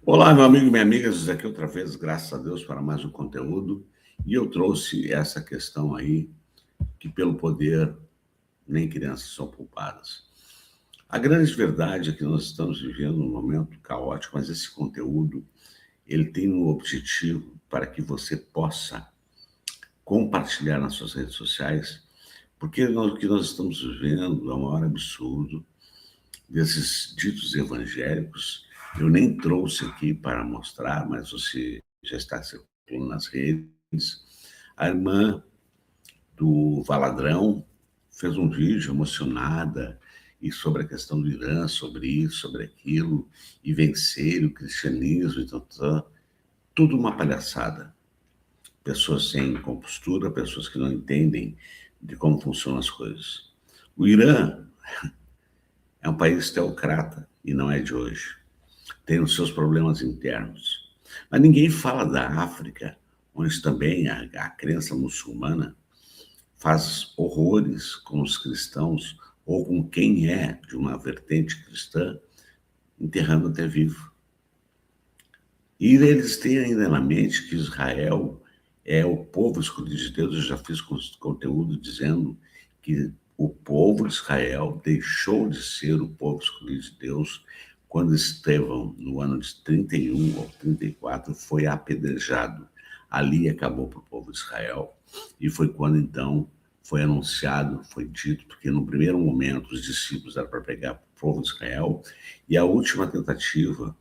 Olá, meu amigo e minha amiga, José aqui outra vez, graças a Deus, para mais um conteúdo. E eu trouxe essa questão aí, que pelo poder nem crianças são poupadas. A grande verdade é que nós estamos vivendo um momento caótico, mas esse conteúdo, ele tem um objetivo para que você possa compartilhar nas suas redes sociais, porque o que nós estamos vivendo é o maior absurdo desses ditos evangélicos. Eu nem trouxe aqui para mostrar, mas você já está circulando nas redes. A irmã do Valadrão fez um vídeo emocionada e sobre a questão do Irã, sobre isso, sobre aquilo, e vencer o cristianismo, então, tudo uma palhaçada. Pessoas sem compostura, pessoas que não entendem de como funcionam as coisas. O Irã é um país teocrata e não é de hoje. Tem os seus problemas internos. Mas ninguém fala da África, onde também a crença muçulmana faz horrores com os cristãos ou com quem é de uma vertente cristã, enterrando até vivo. E eles têm ainda na mente que Israel é o povo escolhido de Deus. Eu já fiz conteúdo dizendo que o povo de Israel deixou de ser o povo escolhido de Deus quando Estevão, no ano de 31 ou 34, foi apedrejado. Ali acabou para o povo de Israel. E foi quando, então, foi anunciado, foi dito, porque no primeiro momento os discípulos eram para pegar o povo de Israel, e a última tentativa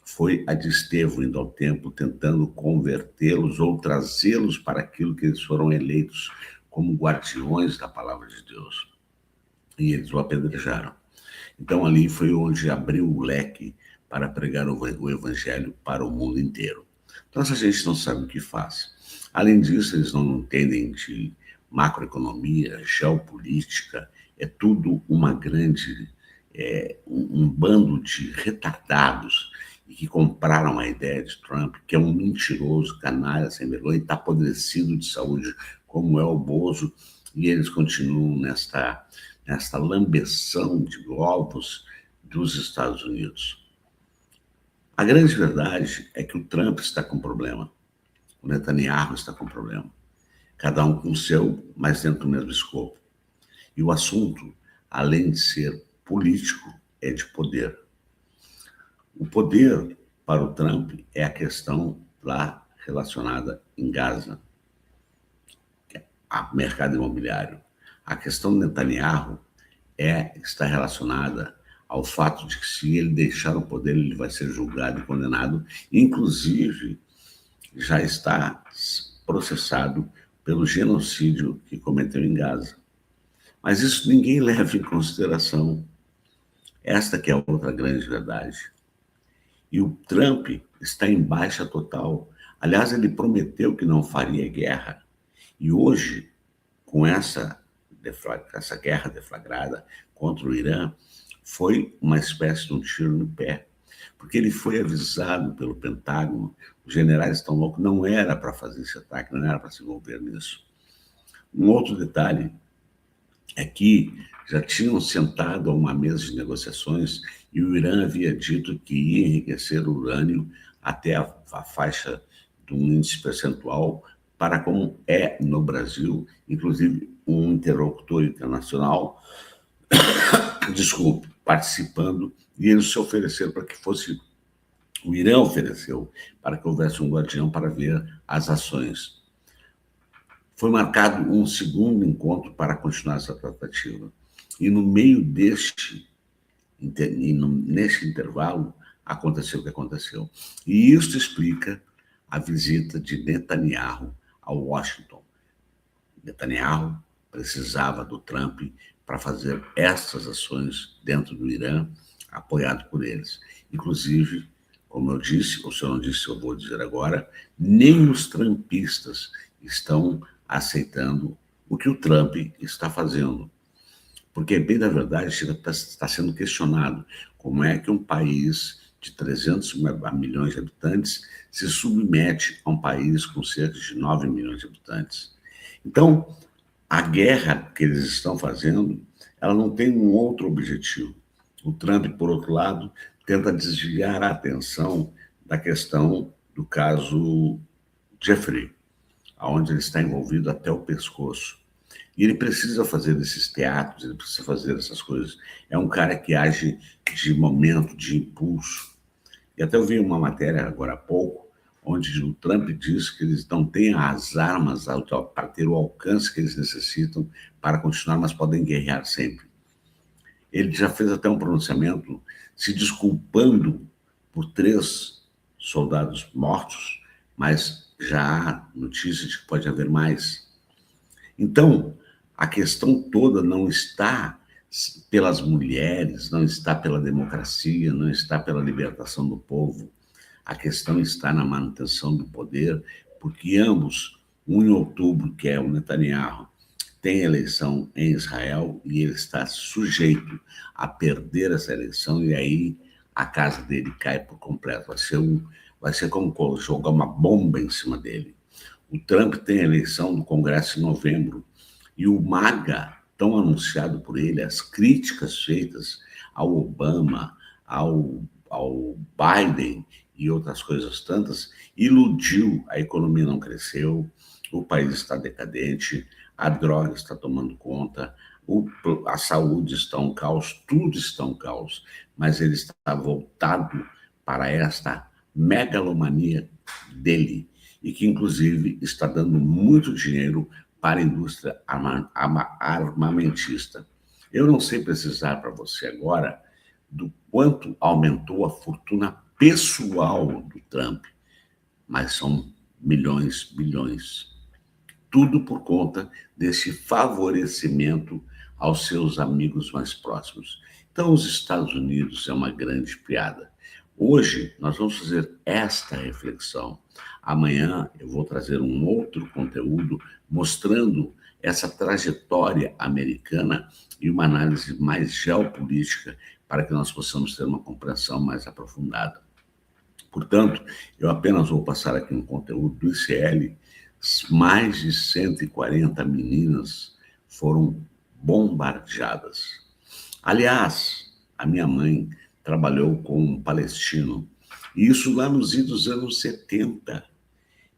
foi a de Estevão, indo ao templo, tentando convertê-los ou trazê-los para aquilo que eles foram eleitos como guardiões da palavra de Deus. E eles o apedrejaram. Então ali foi onde abriu o leque para pregar o evangelho para o mundo inteiro. Então essa gente não sabe o que faz. Além disso, eles não entendem de macroeconomia, geopolítica, é tudo uma grande, um bando de retardados e que compraram a ideia de Trump, que é um mentiroso, canalha, sem vergonha, e está apodrecido de saúde, como é o Bozo, e eles continuam nesta lambeção de ovos dos Estados Unidos. A grande verdade é que o Trump está com problema, o Netanyahu está com problema, cada um com o seu, mas dentro do mesmo escopo. E o assunto, além de ser político, é de poder. O poder para o Trump é a questão lá relacionada em Gaza, ao mercado imobiliário. A questão do Netanyahu está relacionada ao fato de que se ele deixar o poder, ele vai ser julgado e condenado, inclusive já está processado pelo genocídio que cometeu em Gaza. Mas isso ninguém leva em consideração. Esta que é outra grande verdade. E o Trump está em baixa total. Aliás, ele prometeu que não faria guerra. E hoje, com essa guerra deflagrada contra o Irã, foi uma espécie de um tiro no pé. Porque ele foi avisado pelo Pentágono, os generais estão loucos, não era para fazer esse ataque, não era para se envolver nisso. Um outro detalhe é que já tinham sentado a uma mesa de negociações e o Irã havia dito que ia enriquecer o urânio até a faixa de um índice percentual para como é no Brasil, inclusive um interlocutor internacional, participando, e eles se ofereceram para que fosse, o Irã ofereceu para que houvesse um guardião para ver as ações. Foi marcado um segundo encontro para continuar essa tratativa. E no meio neste intervalo, aconteceu o que aconteceu. E isso explica a visita de Netanyahu ao Washington. Netanyahu precisava do Trump para fazer essas ações dentro do Irã, apoiado por eles. Inclusive, como eu disse, ou se eu não disse, eu vou dizer agora, nem os trumpistas estão aceitando o que o Trump está fazendo. Porque, bem da verdade, está sendo questionado como é que um país de 300 milhões de habitantes se submete a um país com cerca de 9 milhões de habitantes. Então, a guerra que eles estão fazendo, ela não tem um outro objetivo. O Trump, por outro lado, tenta desviar a atenção da questão do caso Jeffrey, onde ele está envolvido até o pescoço. E ele precisa fazer esses teatros, ele precisa fazer essas coisas. É um cara que age de momento, de impulso. E até eu vi uma matéria agora há pouco, onde o Trump diz que eles não têm as armas para ter o alcance que eles necessitam para continuar, mas podem guerrear sempre. Ele já fez até um pronunciamento se desculpando por 3 soldados mortos, mas já há notícias de que pode haver mais. Então, a questão toda não está pelas mulheres, não está pela democracia, não está pela libertação do povo. A questão está na manutenção do poder, porque ambos, um em outubro, que é o Netanyahu, tem eleição em Israel e ele está sujeito a perder essa eleição e aí a casa dele cai por completo. Vai ser como jogar uma bomba em cima dele. O Trump tem a eleição do Congresso em novembro e o MAGA, tão anunciado por ele, as críticas feitas ao Obama, ao Biden e outras coisas tantas, iludiu, a economia não cresceu, o país está decadente, a droga está tomando conta, a saúde está um caos, tudo está um caos, mas ele está voltado para esta megalomania dele, e que, inclusive, está dando muito dinheiro para a indústria armamentista. Eu não sei precisar para você agora do quanto aumentou a fortuna pessoal do Trump, mas são milhões, bilhões. Tudo por conta desse favorecimento aos seus amigos mais próximos. Então, os Estados Unidos é uma grande piada. Hoje, nós vamos fazer esta reflexão. Amanhã, eu vou trazer um outro conteúdo mostrando essa trajetória americana e uma análise mais geopolítica para que nós possamos ter uma compreensão mais aprofundada. Portanto, eu apenas vou passar aqui um conteúdo do ICL. Mais de 140 meninas foram bombardeadas. Aliás, a minha mãe trabalhou com um palestino, e isso lá nos idos anos 70.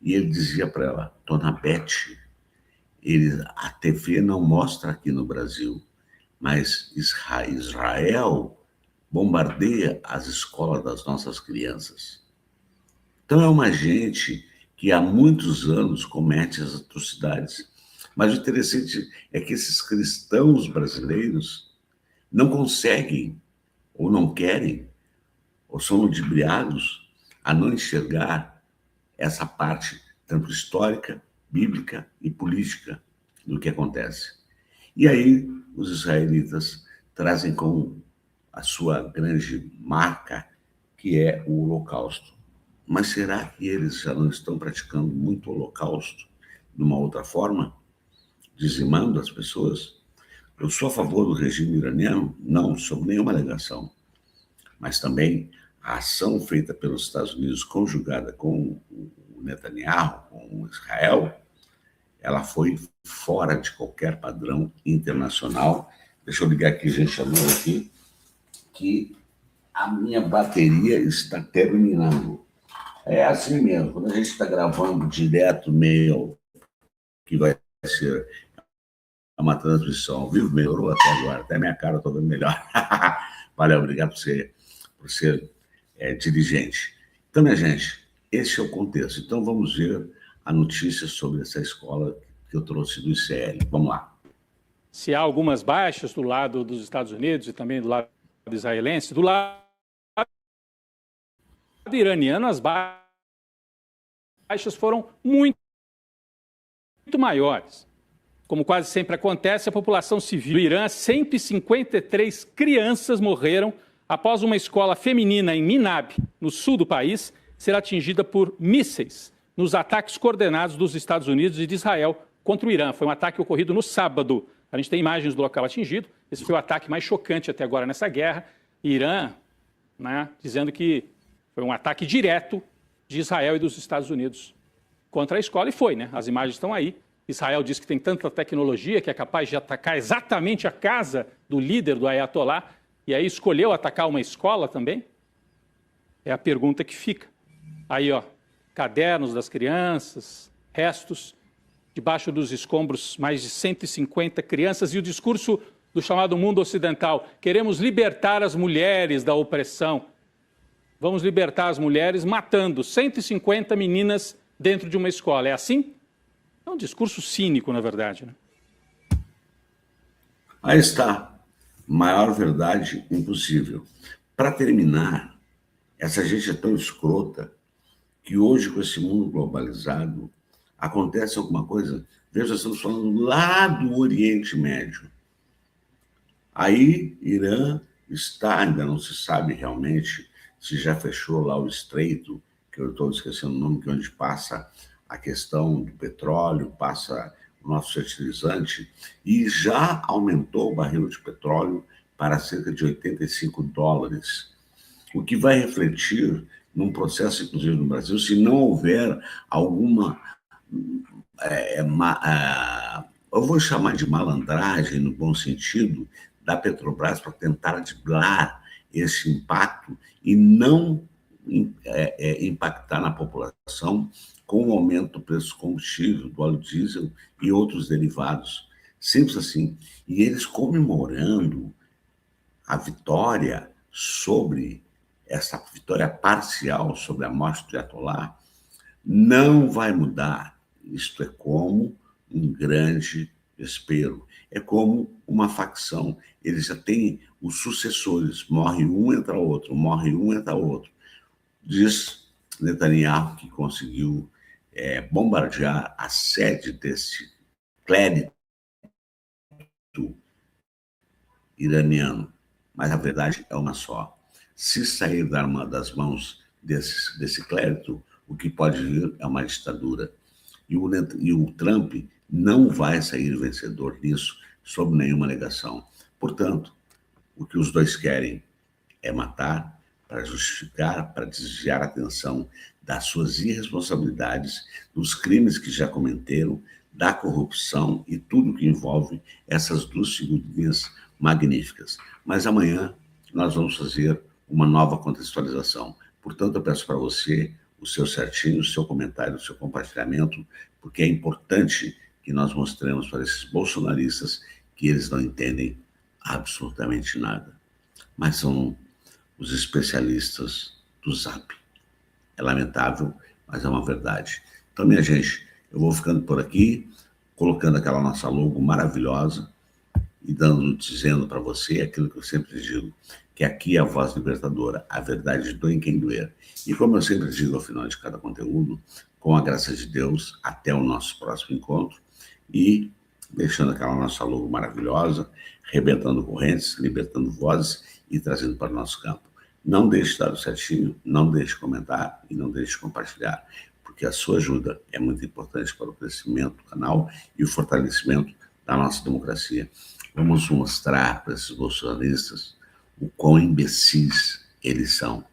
E ele dizia para ela, Dona Beth, a TV não mostra aqui no Brasil, mas Israel bombardeia as escolas das nossas crianças. Então é uma gente que há muitos anos comete as atrocidades. Mas o interessante é que esses cristãos brasileiros não conseguem, ou não querem, ou são ludibriados a não enxergar essa parte tanto histórica, bíblica e política do que acontece. E aí os israelitas trazem como a sua grande marca, que é o Holocausto. Mas será que eles já não estão praticando muito Holocausto de uma outra forma, dizimando as pessoas? Eu sou a favor do regime iraniano? Não, sob nenhuma alegação. Mas também a ação feita pelos Estados Unidos, conjugada com o Netanyahu, com Israel, ela foi fora de qualquer padrão internacional. Deixa eu ligar aqui, gente, chamou aqui, que a minha bateria está terminando. É assim mesmo, quando a gente está gravando direto meio que vai ser uma transmissão ao vivo, melhorou até agora, até minha cara eu estou vendo melhor. Valeu, obrigado por ser dirigente. Então, minha gente, esse é o contexto. Então, vamos ver a notícia sobre essa escola que eu trouxe do ICL. Vamos lá. Se há algumas baixas do lado dos Estados Unidos e também do lado israelense, do lado iraniano, as baixas foram muito maiores. Como quase sempre acontece, a população civil do Irã, 153 crianças morreram após uma escola feminina em Minab, no sul do país, ser atingida por mísseis nos ataques coordenados dos Estados Unidos e de Israel contra o Irã. Foi um ataque ocorrido no sábado. A gente tem imagens do local atingido. Esse foi o ataque mais chocante até agora nessa guerra. Irã, dizendo que foi um ataque direto de Israel e dos Estados Unidos contra a escola. E foi, As imagens estão aí. Israel diz que tem tanta tecnologia que é capaz de atacar exatamente a casa do líder do Ayatollah. E aí escolheu atacar uma escola também? É a pergunta que fica. aí, ó, cadernos das crianças, restos, debaixo dos escombros, mais de 150 crianças, e o discurso do chamado mundo ocidental: queremos libertar as mulheres da opressão. Vamos libertar as mulheres matando 150 meninas dentro de uma escola. É assim? É um discurso cínico, na verdade, né? Aí está. Maior verdade impossível. Para terminar, essa gente é tão escrota que hoje, com esse mundo globalizado, acontece alguma coisa. Veja, estamos falando lá do Oriente Médio. Aí, Irã está, ainda não se sabe realmente se já fechou lá o estreito, que eu estou esquecendo o nome, que é onde passa a questão do petróleo, passa o nosso fertilizante, e já aumentou o barril de petróleo para cerca de $85, o que vai refletir num processo, inclusive no Brasil, se não houver alguma, eu vou chamar de malandragem, no bom sentido, da Petrobras para tentar driblar esse impacto e não impactar na população com o aumento do preço do combustível, do óleo diesel e outros derivados. Simples assim. E eles comemorando a vitória sobre essa vitória parcial sobre a morte de Ayatollah, não vai mudar. Isto é como um grande desespero. É como uma facção. Eles já têm os sucessores. Morre um, entra outro. Morre um, entra outro. Diz Netanyahu que conseguiu bombardear a sede desse clérito iraniano. Mas a verdade é uma só. Se sair das mãos desse clérito, o que pode vir é uma ditadura. E o Trump não vai sair vencedor nisso, sob nenhuma alegação. Portanto, o que os dois querem é matar para justificar, para desviar a atenção das suas irresponsabilidades, dos crimes que já cometeram, da corrupção e tudo que envolve essas duas figurinhas magníficas. Mas amanhã nós vamos fazer uma nova contextualização. Portanto, eu peço para você o seu certinho, o seu comentário, o seu compartilhamento, porque é importante que nós mostremos para esses bolsonaristas que eles não entendem absolutamente nada. Mas são os especialistas do Zap. É lamentável, mas é uma verdade. Então, minha gente, eu vou ficando por aqui, colocando aquela nossa logo maravilhosa e dizendo para você aquilo que eu sempre digo, que aqui é a voz libertadora, a verdade doa em quem doer. E como eu sempre digo ao final de cada conteúdo, com a graça de Deus, até o nosso próximo encontro e deixando aquela nossa logo maravilhosa, rebentando correntes, libertando vozes e trazendo para o nosso campo. Não deixe de dar o certinho, não deixe de comentar e não deixe de compartilhar, porque a sua ajuda é muito importante para o crescimento do canal e o fortalecimento da nossa democracia. Vamos mostrar para esses bolsonaristas o quão imbecis eles são,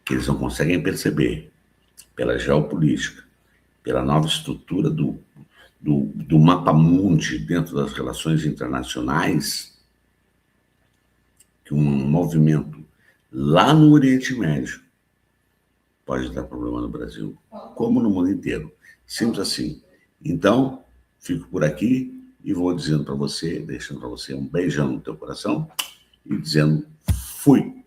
que eles não conseguem perceber, pela geopolítica, pela nova estrutura do mapa mundi dentro das relações internacionais, que um movimento lá no Oriente Médio pode dar problema no Brasil, como no mundo inteiro. Simples assim. Então, fico por aqui e vou dizendo para você, deixando para você um beijão no teu coração e dizendo fui.